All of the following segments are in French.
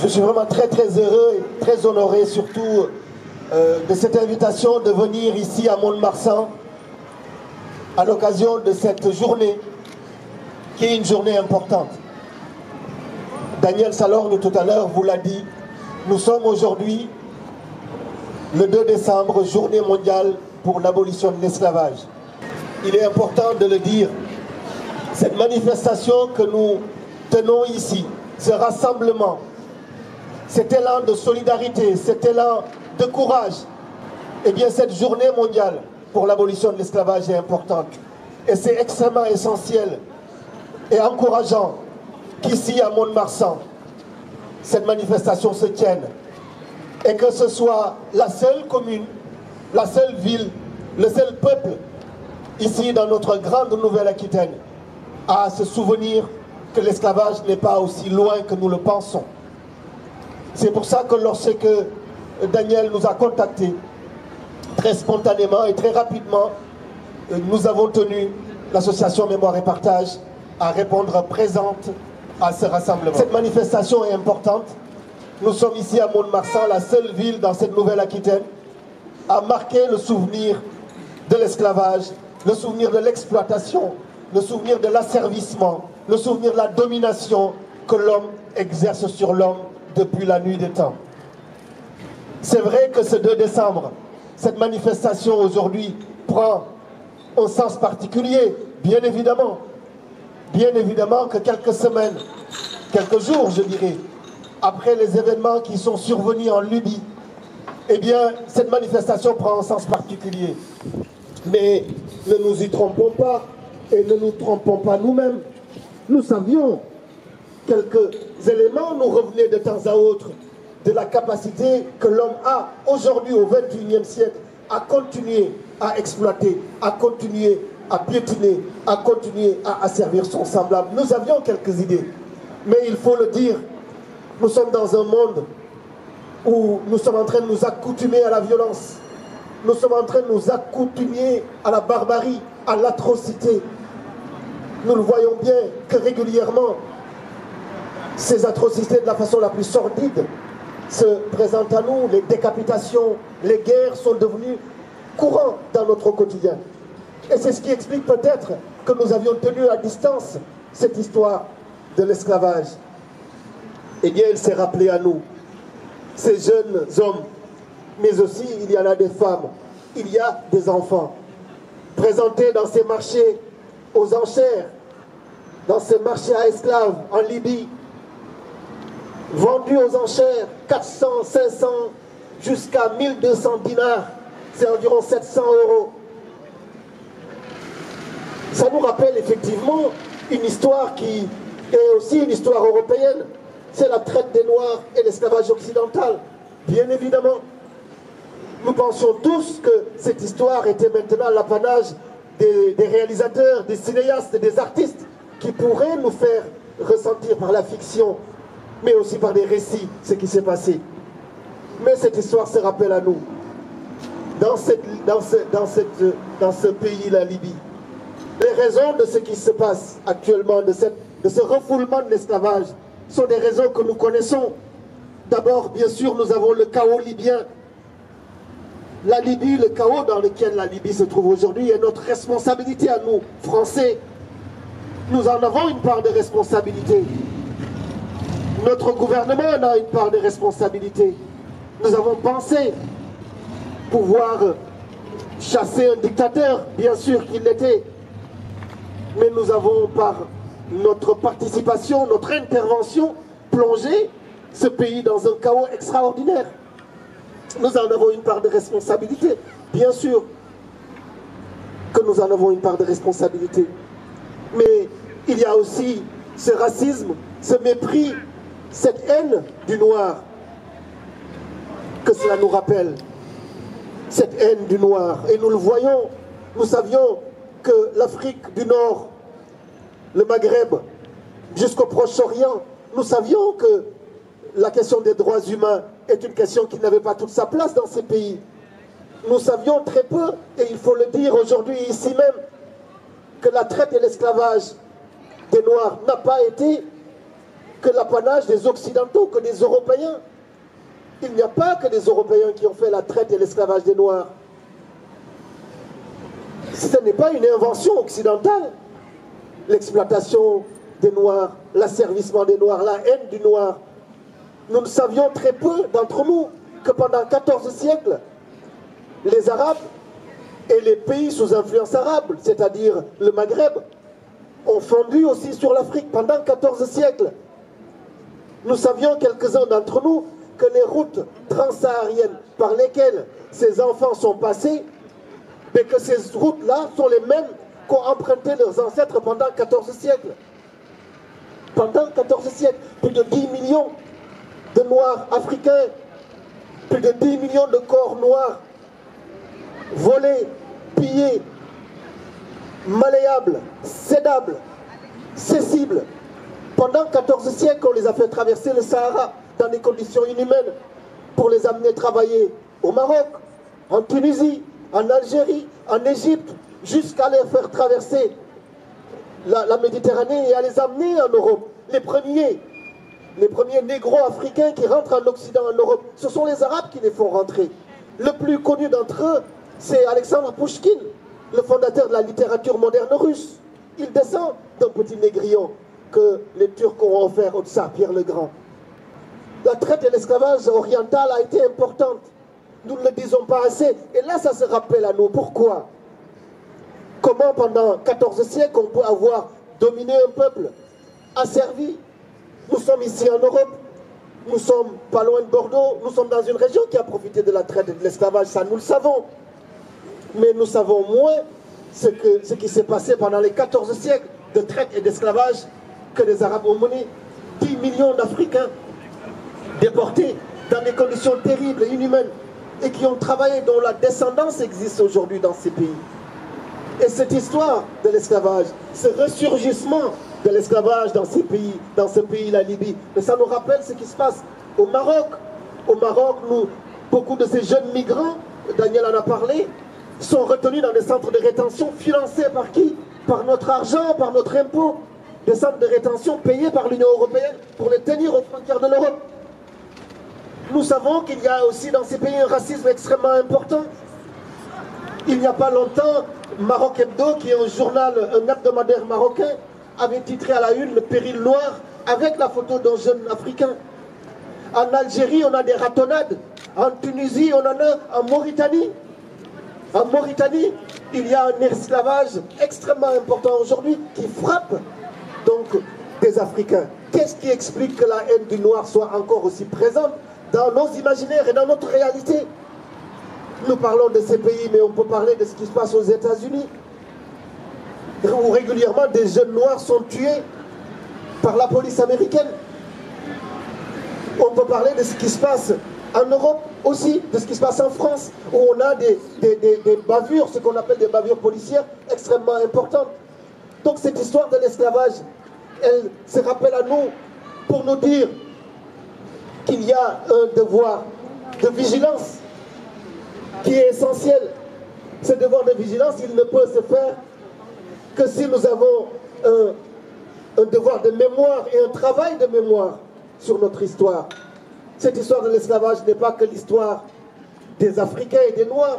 Je suis vraiment très heureux et très honoré surtout de cette invitation de venir ici à Mont-de-Marsan à l'occasion de cette journée qui est une journée importante. Daniel Salorne tout à l'heure vous l'a dit, nous sommes aujourd'hui le 2 décembre, journée mondiale pour l'abolition de l'esclavage. Il est important de le dire, cette manifestation que nous tenons ici, ce rassemblement, cet élan de solidarité, cet élan de courage, eh bien cette journée mondiale pour l'abolition de l'esclavage est importante. Et c'est extrêmement essentiel et encourageant qu'ici à Mont-de-Marsan, cette manifestation se tienne. Et que ce soit la seule commune, la seule ville, le seul peuple, ici dans notre grande Nouvelle-Aquitaine, à se souvenir que l'esclavage n'est pas aussi loin que nous le pensons. C'est pour ça que lorsque Daniel nous a contactés, très spontanément et très rapidement, nous avons tenu l'association Mémoire et Partage à répondre présente à ce rassemblement. Cette manifestation est importante. Nous sommes ici à Mont-de-Marsan, la seule ville dans cette Nouvelle-Aquitaine, à marquer le souvenir de l'esclavage, le souvenir de l'exploitation, le souvenir de l'asservissement, le souvenir de la domination que l'homme exerce sur l'homme depuis la nuit des temps. C'est vrai que ce 2 décembre, cette manifestation aujourd'hui prend un sens particulier, bien évidemment. Bien évidemment que quelques semaines, quelques jours je dirais, après les événements qui sont survenus en Libye, eh bien cette manifestation prend un sens particulier. Mais ne nous y trompons pas et ne nous trompons pas nous-mêmes. Nous savions quelques éléments nous revenaient de temps à autre de la capacité que l'homme a aujourd'hui au XXIe siècle à continuer à exploiter, à continuer à piétiner, à continuer à asservir son semblable. Nous avions quelques idées, mais il faut le dire, nous sommes dans un monde où nous sommes en train de nous accoutumer à la violence, nous sommes en train de nous accoutumer à la barbarie, à l'atrocité. Nous le voyons bien que régulièrement, ces atrocités de la façon la plus sordide se présentent à nous. Les décapitations, les guerres sont devenues courants dans notre quotidien. Et c'est ce qui explique peut-être que nous avions tenu à distance cette histoire de l'esclavage. Eh bien, il s'est rappelé à nous, ces jeunes hommes, mais aussi il y en a des femmes, il y a des enfants, présentés dans ces marchés aux enchères, dans ces marchés à esclaves en Libye, vendus aux enchères 400, 500, jusqu'à 1200 dinars, c'est environ 700 €. Ça nous rappelle effectivement une histoire qui est aussi une histoire européenne. C'est la traite des Noirs et l'esclavage occidental, bien évidemment. Nous pensions tous que cette histoire était maintenant l'apanage des réalisateurs, des cinéastes, des artistes qui pourraient nous faire ressentir par la fiction, mais aussi par des récits, ce qui s'est passé. Mais cette histoire se rappelle à nous. Dans ce pays, la Libye, les raisons de ce qui se passe actuellement, de ce refoulement de l'esclavage, sont des raisons que nous connaissons. D'abord, bien sûr, nous avons le chaos libyen. La Libye, le chaos dans lequel la Libye se trouve aujourd'hui est notre responsabilité à nous, Français. Nous en avons une part de responsabilité. Notre gouvernement en a une part de responsabilité. Nous avons pensé pouvoir chasser un dictateur, bien sûr qu'il l'était. Mais nous avons, par notre participation, notre intervention, plongé ce pays dans un chaos extraordinaire. Nous en avons une part de responsabilité, bien sûr que nous en avons une part de responsabilité. Mais il y a aussi ce racisme, ce mépris, cette haine du noir que cela nous rappelle. Cette haine du noir. Et nous le voyons, nous savions que l'Afrique du Nord, le Maghreb, jusqu'au Proche-Orient, nous savions que la question des droits humains est une question qui n'avait pas toute sa place dans ces pays. Nous savions très peu, et il faut le dire aujourd'hui ici même, que la traite et l'esclavage des Noirs n'a pas été que l'apanage des Occidentaux, que des Européens. Il n'y a pas que des Européens qui ont fait la traite et l'esclavage des Noirs. Ce n'est pas une invention occidentale. L'exploitation des Noirs, l'asservissement des Noirs, la haine du Noir. Nous ne savions très peu d'entre nous que pendant 14 siècles, les Arabes et les pays sous influence arabe, c'est-à-dire le Maghreb, ont fondu aussi sur l'Afrique pendant 14 siècles. Nous savions, quelques-uns d'entre nous, que les routes transsahariennes par lesquelles ces enfants sont passés, mais que ces routes-là sont les mêmes qu'ont emprunté leurs ancêtres pendant 14 siècles. Pendant 14 siècles, plus de 10 millions de Noirs africains, plus de 10 millions de corps noirs volés, pillés, malléables, cédables, cessibles. Pendant 14 siècles, on les a fait traverser le Sahara dans des conditions inhumaines pour les amener travailler au Maroc, en Tunisie, en Algérie, en Égypte, jusqu'à les faire traverser la Méditerranée et à les amener en Europe. Les premiers négro-africains qui rentrent en Occident, en Europe, ce sont les Arabes qui les font rentrer. Le plus connu d'entre eux, c'est Alexandre Pouchkine, le fondateur de la littérature moderne russe. Il descend d'un petit négrillon que les Turcs ont offert au tsar Pierre le Grand. La traite et l'esclavage oriental a été importante. Nous ne le disons pas assez. Et là, ça se rappelle à nous. Pourquoi? Comment pendant 14 siècles on peut avoir dominé un peuple, asservi? Nous sommes ici en Europe, nous sommes pas loin de Bordeaux, nous sommes dans une région qui a profité de la traite et de l'esclavage, ça nous le savons. Mais nous savons moins ce qui s'est passé pendant les 14 siècles de traite et d'esclavage que les Arabes ont mené. 10 millions d'Africains déportés dans des conditions terribles et inhumaines et qui ont travaillé, dont la descendance existe aujourd'hui dans ces pays. Et cette histoire de l'esclavage, ce ressurgissement de l'esclavage dans ces pays, dans ce pays, la Libye, mais ça nous rappelle ce qui se passe au Maroc. Au Maroc, beaucoup de ces jeunes migrants, Daniel en a parlé, sont retenus dans des centres de rétention financés par qui? Par notre argent, par notre impôt. Des centres de rétention payés par l'Union européenne pour les tenir aux frontières de l'Europe. Nous savons qu'il y a aussi dans ces pays un racisme extrêmement important. Il n'y a pas longtemps, Maroc Hebdo, qui est un journal, un hebdomadaire marocain, avait titré à la une le péril noir avec la photo d'un jeune africain. En Algérie, on a des ratonnades. En Tunisie, on en a en Mauritanie. En Mauritanie, il y a un esclavage extrêmement important aujourd'hui qui frappe donc des Africains. Qu'est-ce qui explique que la haine du noir soit encore aussi présente dans nos imaginaires et dans notre réalité? Nous parlons de ces pays, mais on peut parler de ce qui se passe aux États-Unis, où régulièrement des jeunes noirs sont tués par la police américaine. On peut parler de ce qui se passe en Europe aussi, de ce qui se passe en France, où on a des bavures, ce qu'on appelle des bavures policières extrêmement importantes. Donc cette histoire de l'esclavage, elle se rappelle à nous pour nous dire qu'il y a un devoir de vigilance qui est essentiel. Ce devoir de vigilance, il ne peut se faire que si nous avons un devoir de mémoire et un travail de mémoire sur notre histoire. Cette histoire de l'esclavage n'est pas que l'histoire des Africains et des Noirs.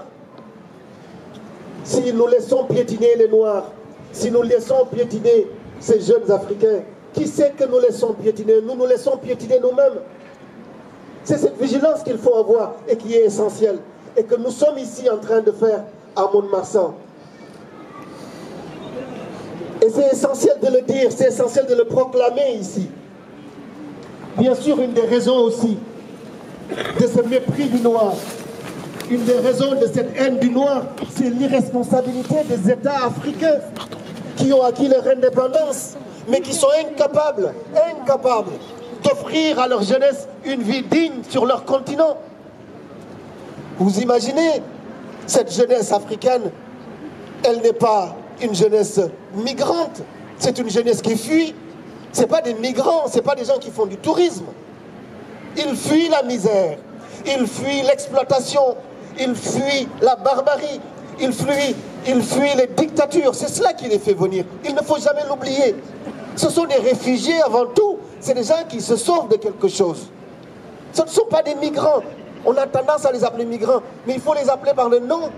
Si nous laissons piétiner les Noirs, si nous laissons piétiner ces jeunes Africains, qui sait que nous laissons piétiner? Nous nous laissons piétiner nous-mêmes. C'est cette vigilance qu'il faut avoir et qui est essentielle. Et que nous sommes ici en train de faire à Mont-de-Marsan. Et c'est essentiel de le dire, c'est essentiel de le proclamer ici. Bien sûr, une des raisons aussi de ce mépris du noir, une des raisons de cette haine du noir, c'est l'irresponsabilité des États africains qui ont acquis leur indépendance, mais qui sont incapables d'offrir à leur jeunesse une vie digne sur leur continent. Vous imaginez, cette jeunesse africaine, elle n'est pas une jeunesse migrante, c'est une jeunesse qui fuit. Ce n'est pas des migrants, ce n'est pas des gens qui font du tourisme. Ils fuient la misère, ils fuient l'exploitation, ils fuient la barbarie, ils fuient les dictatures. C'est cela qui les fait venir. Il ne faut jamais l'oublier. Ce sont des réfugiés avant tout c'est des gens qui se sauvent de quelque chose. Ce ne sont pas des migrants. On a tendance à les appeler migrants, mais il faut les appeler par le nom,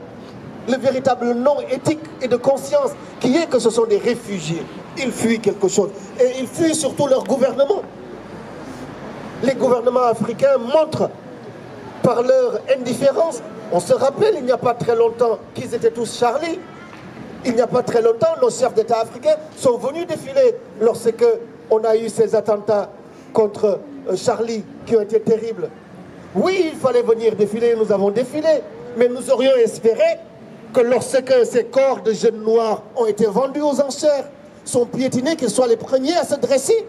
le véritable nom éthique et de conscience, qui est que ce sont des réfugiés. Ils fuient quelque chose. Et ils fuient surtout leur gouvernement. Les gouvernements africains montrent par leur indifférence. On se rappelle, il n'y a pas très longtemps, qu'ils étaient tous Charlie. Il n'y a pas très longtemps, nos chefs d'État africains sont venus défiler lorsque on a eu ces attentats contre Charlie qui ont été terribles. Oui, il fallait venir défiler, nous avons défilé, mais nous aurions espéré que lorsque ces corps de jeunes noirs ont été vendus aux enchères, sont piétinés, qu'ils soient les premiers à se dresser,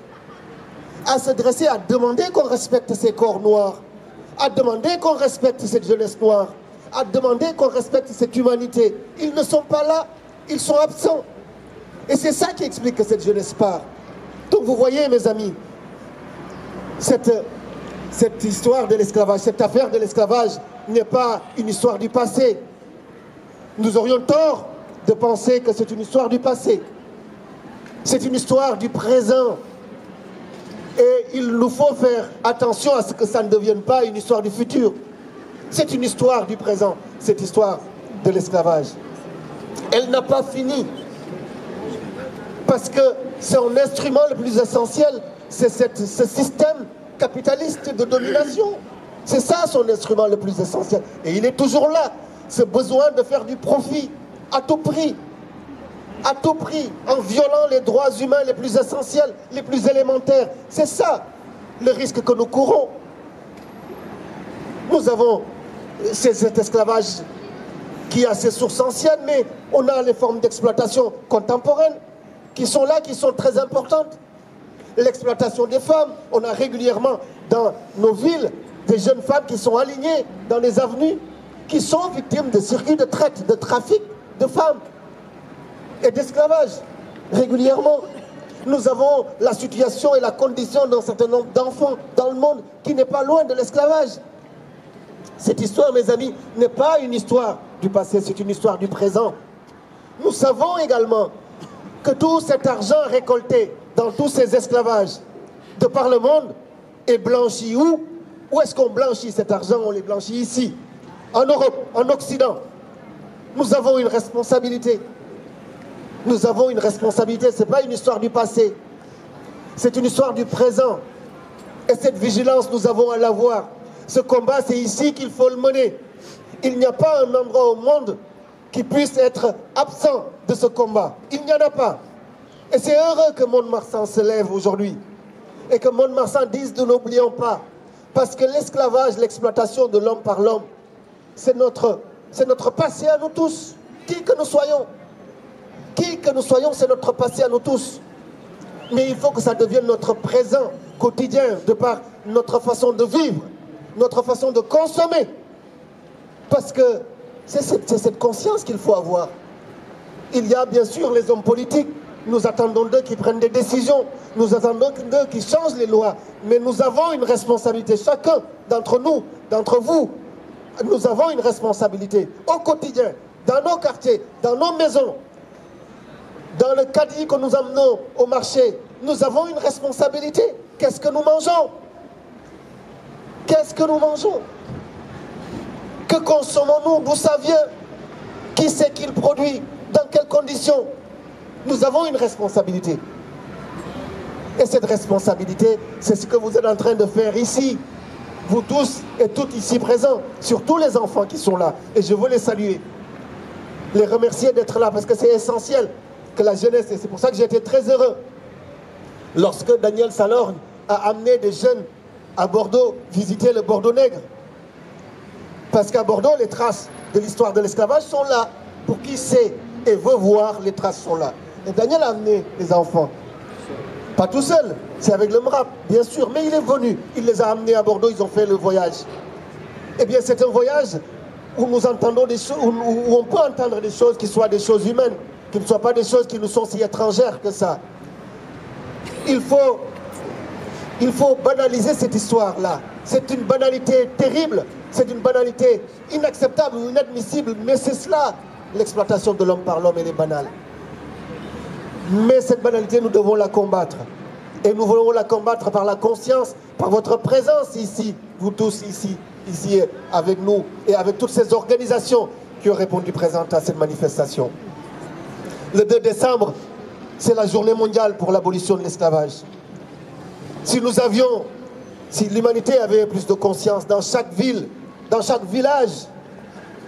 à demander qu'on respecte ces corps noirs, à demander qu'on respecte cette jeunesse noire, à demander qu'on respecte cette humanité. Ils ne sont pas là, ils sont absents. Et c'est ça qui explique que cette jeunesse part. Donc vous voyez, mes amis, cette histoire de l'esclavage, cette affaire de l'esclavage n'est pas une histoire du passé. Nous aurions tort de penser que c'est une histoire du passé. C'est une histoire du présent. Et il nous faut faire attention à ce que ça ne devienne pas une histoire du futur. C'est une histoire du présent, cette histoire de l'esclavage. Elle n'a pas fini. Parce que son instrument le plus essentiel, c'est ce système capitaliste de domination. C'est ça son instrument le plus essentiel. Et il est toujours là. Ce besoin de faire du profit à tout prix, en violant les droits humains les plus essentiels, les plus élémentaires. C'est ça le risque que nous courons. Nous avons cet esclavage qui a ses sources anciennes, mais on a les formes d'exploitation contemporaines qui sont là, qui sont très importantes. L'exploitation des femmes, on a régulièrement dans nos villes des jeunes femmes qui sont alignées dans les avenues, qui sont victimes de circuits de traite, de trafic de femmes et d'esclavage, régulièrement. Nous avons la situation et la condition d'un certain nombre d'enfants dans le monde qui n'est pas loin de l'esclavage. Cette histoire, mes amis, n'est pas une histoire du passé, c'est une histoire du présent. Nous savons également que tout cet argent récolté dans tous ces esclavages de par le monde est blanchi où? Où est-ce qu'on blanchit cet argent? On les blanchit ici, en Europe, en Occident. Nous avons une responsabilité. Nous avons une responsabilité, ce n'est pas une histoire du passé. C'est une histoire du présent. Et cette vigilance, nous avons à l'avoir. Ce combat, c'est ici qu'il faut le mener. Il n'y a pas un endroit au monde qui puisse être absent de ce combat. Il n'y en a pas. Et c'est heureux que Mont-de-Marsan se lève aujourd'hui. Et que Mont-de-Marsan dise de n'oublions pas. Parce que l'esclavage, l'exploitation de l'homme par l'homme, c'est notre passé à nous tous. Qui que nous soyons. Qui que nous soyons, c'est notre passé à nous tous. Mais il faut que ça devienne notre présent quotidien, de par notre façon de vivre, notre façon de consommer. Parce que c'est cette conscience qu'il faut avoir. Il y a bien sûr les hommes politiques. Nous attendons d'eux qui prennent des décisions. Nous attendons d'eux qui changent les lois. Mais nous avons une responsabilité. Chacun d'entre nous, d'entre vous, nous avons une responsabilité au quotidien, dans nos quartiers, dans nos maisons, dans le caddie que nous emmenons au marché. Nous avons une responsabilité. Qu'est-ce que nous mangeons? Qu'est-ce que nous mangeons? Que consommons-nous? D'où ça vient? Qui c'est qui le produit? Dans quelles conditions? Nous avons une responsabilité. Et cette responsabilité, c'est ce que vous êtes en train de faire ici. Vous tous et toutes ici présents, surtout les enfants qui sont là. Et je veux les saluer. Les remercier d'être là parce que c'est essentiel que la jeunesse, et c'est pour ça que j'ai été très heureux lorsque Daniel Salorne a amené des jeunes à Bordeaux visiter le Bordeaux Nègre. Parce qu'à Bordeaux, les traces de l'histoire de l'esclavage sont là. Pour qui sait et veut voir, les traces sont là. Et Daniel a amené les enfants. Pas tout seul, c'est avec le MRAP, bien sûr, mais il est venu. Il les a amenés à Bordeaux, ils ont fait le voyage. Eh bien, c'est un voyage où nous entendons des choses, où on peut entendre des choses qui soient des choses humaines, qui ne soient pas des choses qui nous sont si étrangères que ça. Il faut banaliser cette histoire-là. C'est une banalité terrible, c'est une banalité inacceptable ou inadmissible, mais c'est cela, l'exploitation de l'homme par l'homme, elle est banale. Mais cette banalité, nous devons la combattre. Et nous voulons la combattre par la conscience, par votre présence ici, vous tous ici avec nous et avec toutes ces organisations qui ont répondu présentes à cette manifestation. Le 2 décembre, c'est la journée mondiale pour l'abolition de l'esclavage. Si l'humanité avait plus de conscience dans chaque ville, dans chaque village,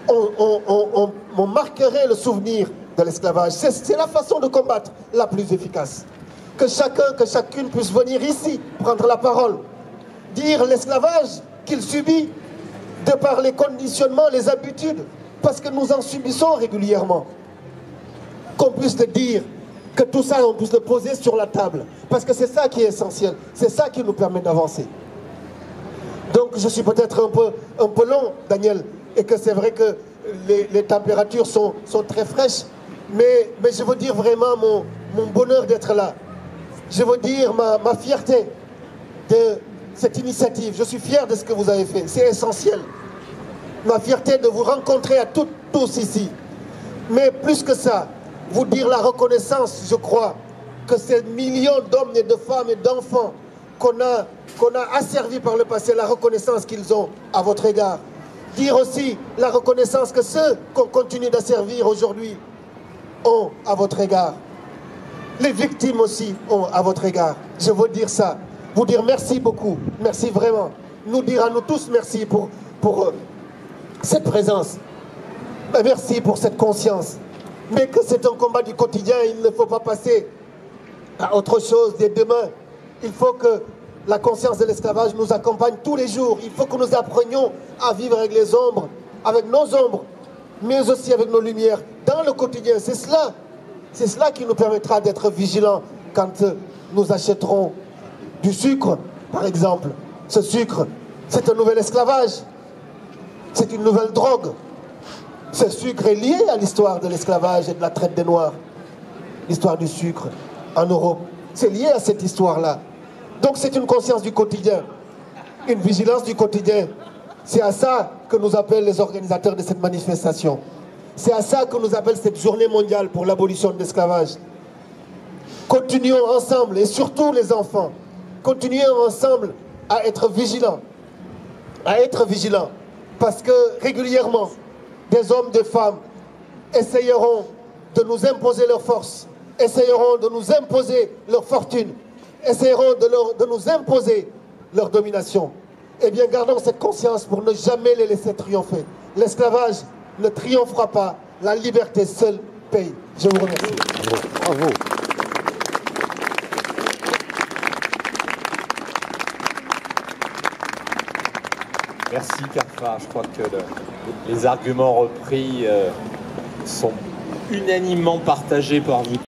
on marquerait le souvenir de l'esclavage. C'est la façon de combattre la plus efficace. Que chacune puisse venir ici, prendre la parole, dire l'esclavage qu'il subit de par les conditionnements, les habitudes, parce que nous en subissons régulièrement. Qu'on puisse le dire, que tout ça, on puisse le poser sur la table, parce que c'est ça qui est essentiel, c'est ça qui nous permet d'avancer. Donc je suis peut-être un peu long, Daniel, et que c'est vrai que les températures sont très fraîches, mais je veux dire vraiment mon bonheur d'être là. Je veux dire ma fierté de cette initiative. Je suis fier de ce que vous avez fait, c'est essentiel. Ma fierté de vous rencontrer à tous ici. Mais plus que ça, vous dire la reconnaissance, je crois, que ces millions d'hommes et de femmes et d'enfants qu'on a asservis par le passé, la reconnaissance qu'ils ont à votre égard. Dire aussi la reconnaissance que ceux qu'on continue d'asservir aujourd'hui ont à votre égard. Les victimes aussi ont à votre égard. Je veux dire ça. Vous dire merci beaucoup. Merci vraiment. Nous dire à nous tous merci pour cette présence. Merci pour cette conscience. Mais que c'est un combat du quotidien. Il ne faut pas passer à autre chose dès demain. Il faut que la conscience de l'esclavage nous accompagne tous les jours. Il faut que nous apprenions à vivre avec les ombres, avec nos ombres, mais aussi avec nos lumières, dans le quotidien. C'est cela qui nous permettra d'être vigilants quand nous achèterons du sucre, par exemple. Ce sucre, c'est un nouvel esclavage. C'est une nouvelle drogue. Ce sucre est lié à l'histoire de l'esclavage et de la traite des Noirs. L'histoire du sucre en Europe. C'est lié à cette histoire-là. Donc c'est une conscience du quotidien, une vigilance du quotidien. C'est à ça que nous appellent les organisateurs de cette manifestation. C'est à ça que nous appelle cette journée mondiale pour l'abolition de l'esclavage. Continuons ensemble, et surtout les enfants, continuons ensemble à être vigilants. Parce que régulièrement, des hommes, des femmes essayeront de nous imposer leur force, essayeront de nous imposer leur fortune, essayeront de nous imposer leur domination. Eh bien, gardons cette conscience pour ne jamais les laisser triompher. L'esclavage ne triomphera pas, la liberté seule paye. Je vous remercie. Bravo. Merci Carfa. Je crois que les arguments repris sont unanimement partagés par vous.